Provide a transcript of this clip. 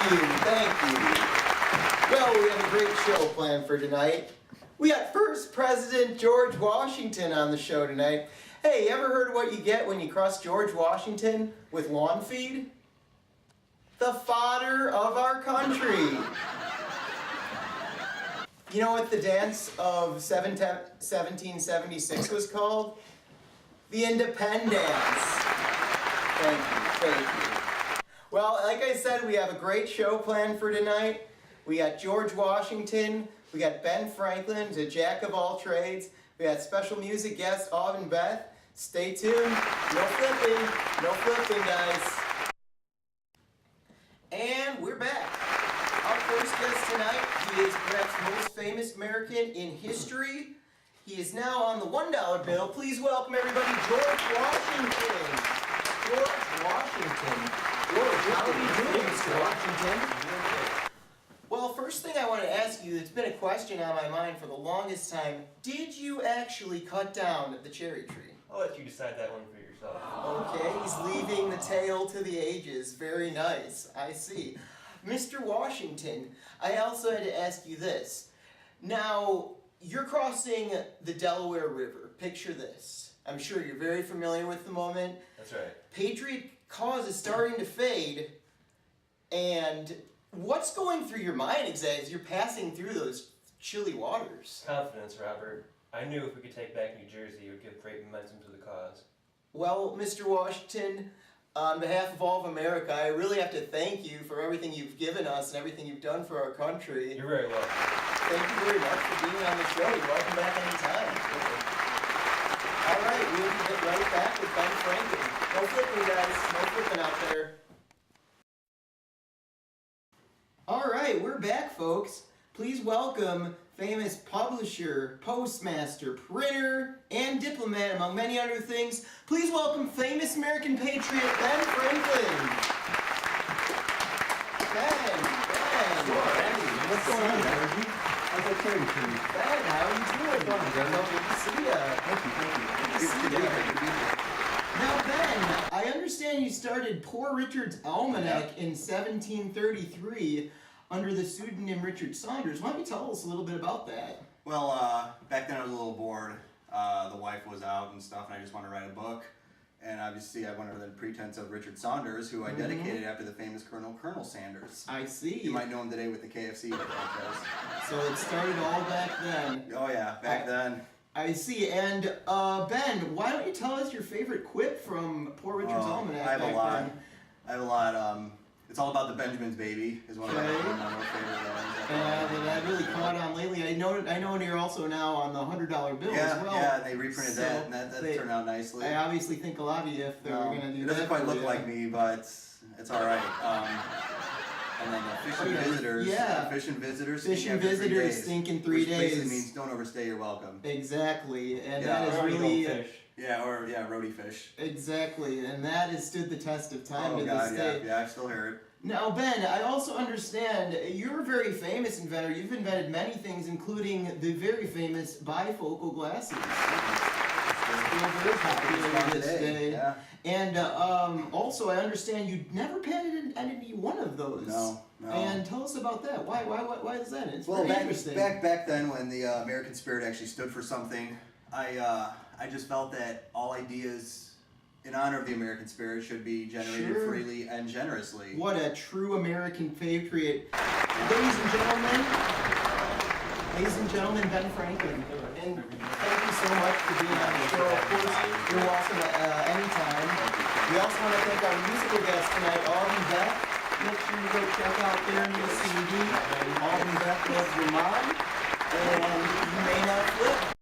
Thank you. Well, we have a great show planned for tonight. We got First President George Washington on the show tonight. Hey, you ever heard what you get when you cross George Washington with lawn feed? The fodder of our country. You know what the dance of 1776 was called? The Independence. Thank you. Well, like I said, we have a great show planned for tonight. We got George Washington, we got Ben Franklin, the jack of all trades. We got special music guest Aubyn Beth. Stay tuned. No flipping, guys. And we're back. Our first guest tonight, he is perhaps the most famous American in history. He is now on the $1 bill. Please welcome everybody, George Washington. George Washington. George, how are you doing, Mr. Washington? Well, first thing I want to ask you, it's been a question on my mind for the longest time. Did you actually cut down the cherry tree? I'll let you decide that one for yourself. Okay, he's leaving the tale to the ages. Very nice. I see. Mr. Washington, I also had to ask you this. Now, you're crossing the Delaware River. Picture this. I'm sure you're very familiar with the moment. That's right. Patriot cause is starting to fade, and what's going through your mind exactly as you're passing through those chilly waters? Confidence, Robert. I knew if we could take back New Jersey, it would give great momentum to the cause. Well, Mr. Washington, on behalf of all of America, I really have to thank you for everything you've given us and everything you've done for our country. You're very welcome. Thank you very much for being on the show. You're welcome back anytime. All right, we'll get right back with Ben Franklin. No flipping, guys. No flipping out there. All right, we're back, folks. Please welcome famous publisher, postmaster, printer, and diplomat, among many other things. Please welcome famous American patriot, Ben Franklin. Ben. Sure. What's going on, Ben? How's that cherry tree? Ben, how are you doing? Good to see ya. Thank you. Good to see ya. Now, Ben, I understand you started Poor Richard's Almanac in 1733 under the pseudonym Richard Saunders. Why don't you tell us a little bit about that? Well, back then I was a little bored. The wife was out and stuff, and I just wanted to write a book. And obviously I went under the pretense of Richard Saunders, who I dedicated after the famous Colonel Sanders. I see. You might know him today with the KFC franchise. So it started all back then. Oh yeah, back then. I see. And Ben, why don't you tell us your favorite quip from Poor Richard's Almanac? I have back a lot. then? I have a lot. It's all about the Benjamins, baby, is one of my more favorite ones. Well, that really caught on lately. I know you're also now on the $100 bill as well. Yeah, they reprinted that, and that turned out nicely. I obviously think a lot of you if they were going to do that. It doesn't quite look like me, but it's all right. And then the Fish and Visitors. Yeah. Fish and Visitors. Fish and Visitors stink in 3 which days. basically means don't overstay your welcome. Exactly, and Yeah, that is Already really goldfish. Yeah, or roadie fish. exactly, and that has stood the test of time Oh to God, this day. yeah, I still hear it. Now, Ben, I also understand you're a very famous inventor. You've invented many things, including the very famous bifocal glasses. Still very popular to this day. Yeah. And also, I understand you never patented any one of those. No. And tell us about that. Why is that? It's Well, very interesting. back then when the American spirit actually stood for something, I just felt that all ideas in honor of the American spirit should be generated freely and generously. What a true American patriot. Ladies and gentlemen, Ben Franklin. And thank you so much for being on the show. Of course, you're welcome anytime. We also want to thank our musical guest tonight, Aubyn Beth. Make sure you go check out their new CD, Aubyn Beth Loves Your Mom. And you may not flip.